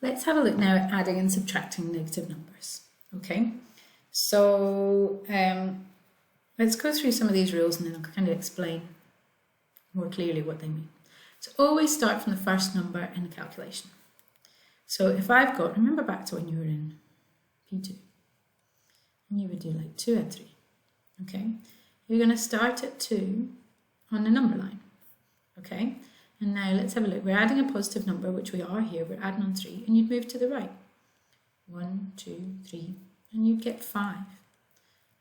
Let's have a look now at adding and subtracting negative numbers. Okay, so let's go through some of these rules and then I'll kind of explain more clearly what they mean. So always start from the first number in the calculation. So if I've got, remember back to when you were in P2, and you would do like 2 and 3, okay? You're going to start at 2 on the number line, okay? And now let's have a look. We're adding a positive number, which we are here. We're adding on 3, and you'd move to the right. 1, 2, 3, and you'd get 5,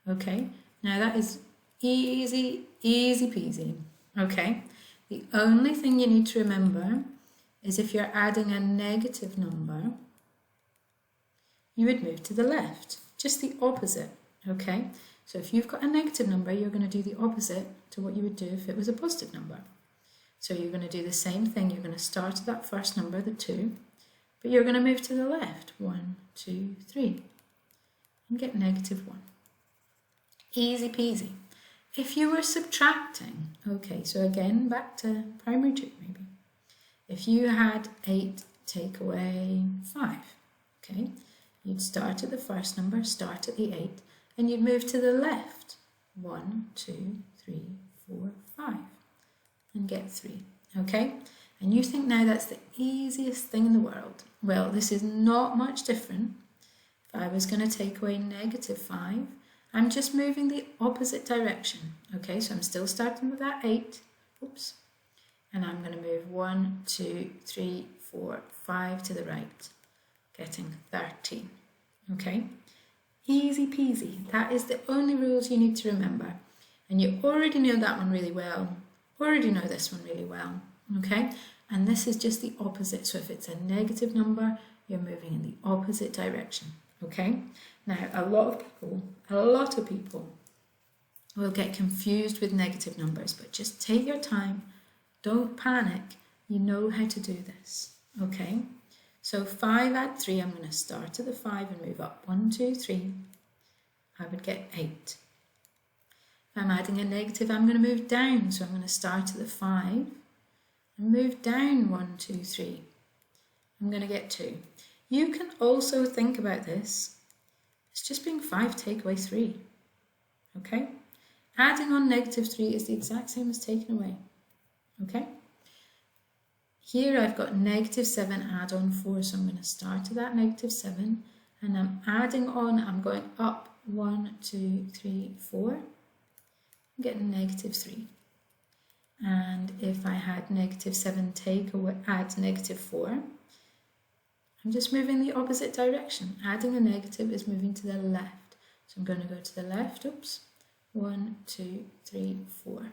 okay? Now that is easy, easy peasy, okay? The only thing you need to remember is if you're adding a negative number, you would move to the left, just the opposite, okay? So if you've got a negative number, you're going to do the opposite to what you would do if it was a positive number. So you're going to do the same thing. You're going to start at that first number, the 2, but you're going to move to the left, 1, 2, 3, and get negative 1. Easy peasy. If you were subtracting, okay, so again, back to primary 2 maybe. If you had 8 take away 5, okay, you'd start at the first number, start at the 8, and you'd move to the left, 1, 2, 3, 4, 5, and get 3, okay? And you think now that's the easiest thing in the world. Well, this is not much different. If I was going to take away negative 5, I'm just moving the opposite direction, okay? So I'm still starting with that 8, oops, and I'm going to move 1, 2, 3, 4, 5 to the right, getting 13, okay? Easy peasy. That is the only rules you need to remember. And you already know that one really well, already know this one really well, okay? And this is just the opposite. So if it's a negative number, you're moving in the opposite direction, okay? Now, a lot of people will get confused with negative numbers, but just take your time. Don't panic. You know how to do this, okay? So 5 add 3, I'm going to start at the 5 and move up 1, 2, 3. I would get 8. If I'm adding a negative, I'm going to move down. So I'm going to start at the 5 and move down 1, 2, 3. I'm going to get 2. You can also think about this. It's just being 5 take away 3, okay? Adding on negative 3 is the exact same as taking away, okay? Here I've got negative 7 add on 4, so I'm going to start at that negative 7 and I'm adding on, I'm going up 1, 2, 3, 4, I'm getting negative 3. And if I had negative 7 take away, add negative 4, I'm just moving the opposite direction. Adding a negative is moving to the left. So I'm going to go to the left, oops, 1, 2, 3, 4.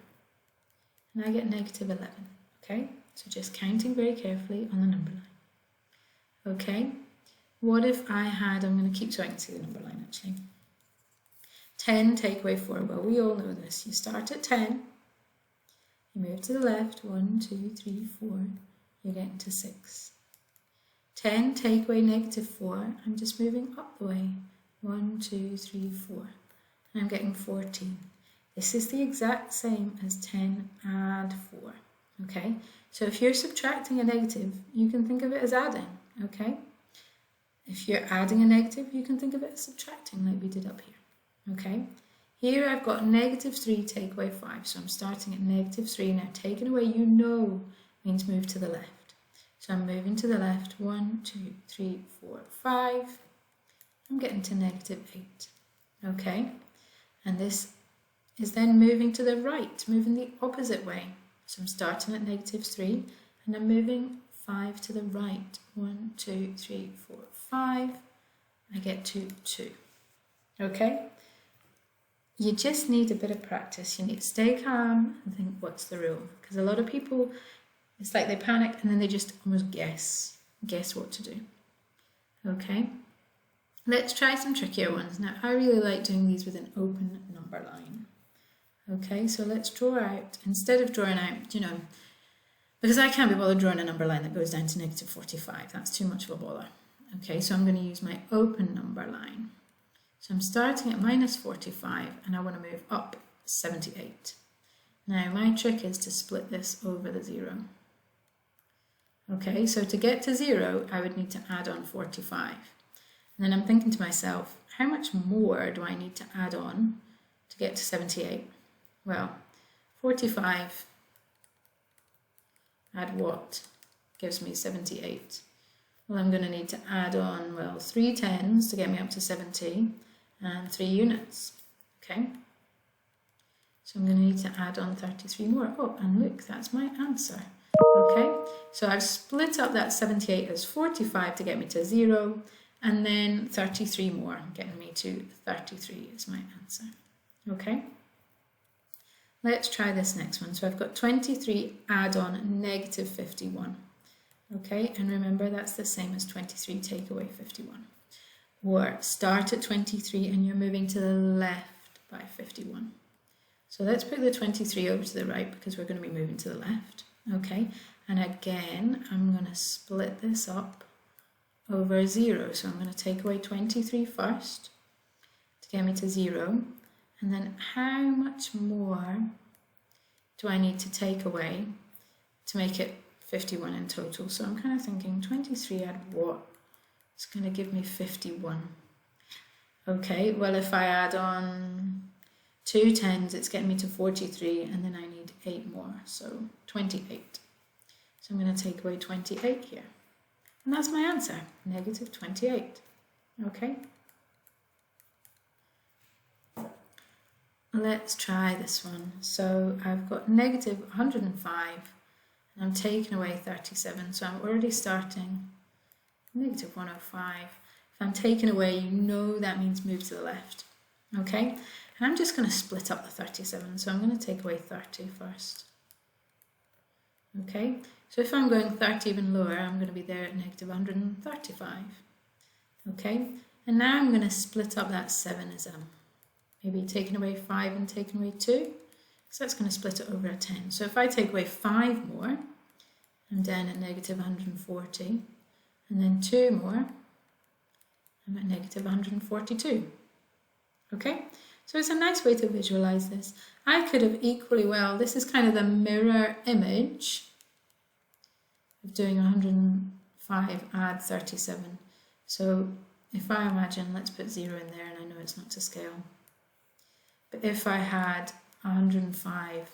And I get negative 11, okay? So just counting very carefully on the number line. Okay, what if I had, I'm going to keep so I can see the number line actually. 10 take away 4, well we all know this. You start at 10, you move to the left, 1, 2, 3, 4, you're getting to 6. 10 take away negative 4, I'm just moving up the way, 1, 2, 3, 4, and I'm getting 14. This is the exact same as 10 add 4, okay? So if you're subtracting a negative, you can think of it as adding, okay? If you're adding a negative, you can think of it as subtracting like we did up here, okay? Here I've got negative 3 take away 5, so I'm starting at negative 3. Now taking away, you know, means move to the left. So I'm moving to the left, 1, 2, 3, 4, 5. I'm getting to negative 8, okay? And this is then moving to the right, moving the opposite way. So I'm starting at negative 3 and I'm moving 5 to the right, 1, 2, 3, 4, 5. I get to 2, okay? You just need a bit of practice. You need to stay calm and think, what's the rule? Because a lot of people, it's like they panic and then they just almost guess what to do. Okay, let's try some trickier ones. Now, I really like doing these with an open number line. Okay, so let's draw out, instead of drawing out, you know, because I can't be bothered drawing a number line that goes down to negative 45. That's too much of a bother. Okay, so I'm going to use my open number line. So I'm starting at minus 45 and I want to move up 78. Now, my trick is to split this over the 0. Okay, so to get to 0, I would need to add on 45. And then I'm thinking to myself, how much more do I need to add on to get to 78? Well, 45 add what gives me 78? Well, I'm going to need to add on, well, 3 10s to get me up to 70 and 3 units. Okay, so I'm going to need to add on 33 more. Oh, and look, that's my answer. Okay, so I've split up that 78 as 45 to get me to 0, and then 33 more, getting me to 33 is my answer. Okay, let's try this next one. So I've got 23 add on negative 51. Okay, and remember that's the same as 23 take away 51. Or start at 23 and you're moving to the left by 51. So let's put the 23 over to the right because we're going to be moving to the left. Okay, and again I'm going to split this up over 0. So I'm going to take away 23 first to get me to 0. And then how much more do I need to take away to make it 51 in total? So I'm kind of thinking 23 add what? It's going to give me 51. Okay, well if I add on 2 10s, it's getting me to 43, and then I need 8 more, so 28. So I'm going to take away 28 here. And that's my answer, negative 28. Okay. Let's try this one. So I've got negative 105, and I'm taking away 37, so I'm already starting negative 105. If I'm taking away, you know that means move to the left. Okay, and I'm just going to split up the 37, so I'm going to take away 30 first. Okay, so if I'm going 30 even lower, I'm going to be there at negative 135. Okay, and now I'm going to split up that 7 as maybe taking away 5 and taking away 2, so that's going to split it over a 10. So if I take away 5 more, I'm down at negative 140, and then 2 more, I'm at negative 142. Okay, so it's a nice way to visualize this. I could have equally well, this is kind of the mirror image of doing 105 add 37. So if I imagine, let's put 0 in there, and I know it's not to scale. But if I had 105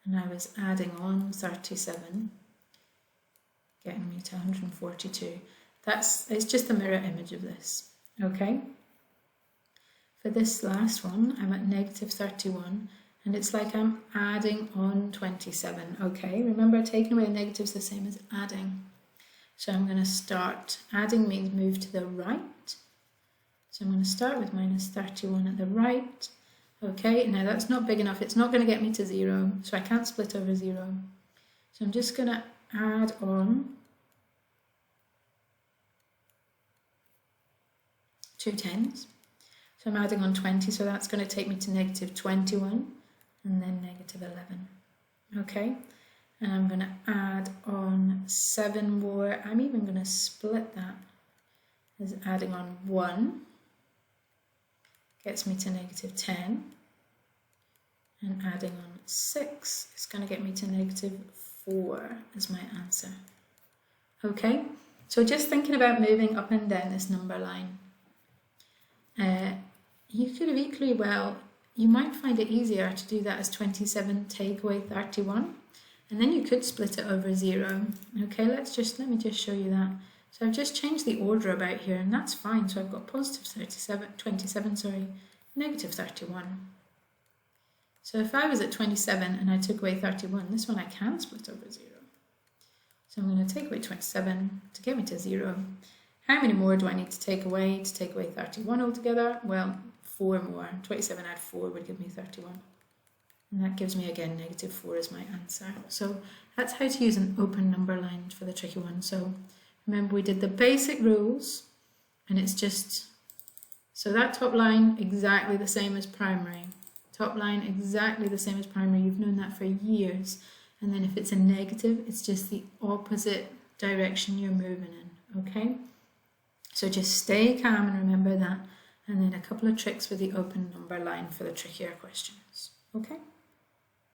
and I was adding on 37, getting me to 142, it's just a mirror image of this. Okay. For this last one, I'm at negative 31, and it's like I'm adding on 27, okay? Remember, taking away a negative is the same as adding. So I'm going to start, adding means move to the right. So I'm going to start with minus 31 at the right. Okay, now that's not big enough. It's not going to get me to 0, so I can't split over 0. So I'm just going to add on 2 10s. So I'm adding on 20, so that's going to take me to negative 21 and then negative 11. Okay, and I'm going to add on 7 more. I'm even going to split that as adding on 1. Gets me to negative 10. And adding on 6 is going to get me to negative 4 as my answer. Okay, so just thinking about moving up and down this number line. You could have equally well, you might find it easier to do that as 27 take away 31, and then you could split it over 0. Okay, let me just show you that. So I've just changed the order about here, and that's fine. So I've got positive 27, negative 31. So if I was at 27 and I took away 31, this one I can split over 0. So I'm going to take away 27 to get me to 0. How many more do I need to take away 31 altogether? Well, 4 more. 27 add 4 would give me 31. And that gives me, again, negative 4 as my answer. So that's how to use an open number line for the tricky one. So remember, we did the basic rules, and it's just, so that top line, exactly the same as primary. Top line, exactly the same as primary. You've known that for years. And then if it's a negative, it's just the opposite direction you're moving in, okay? So just stay calm and remember that. And then a couple of tricks with the open number line for the trickier questions, okay?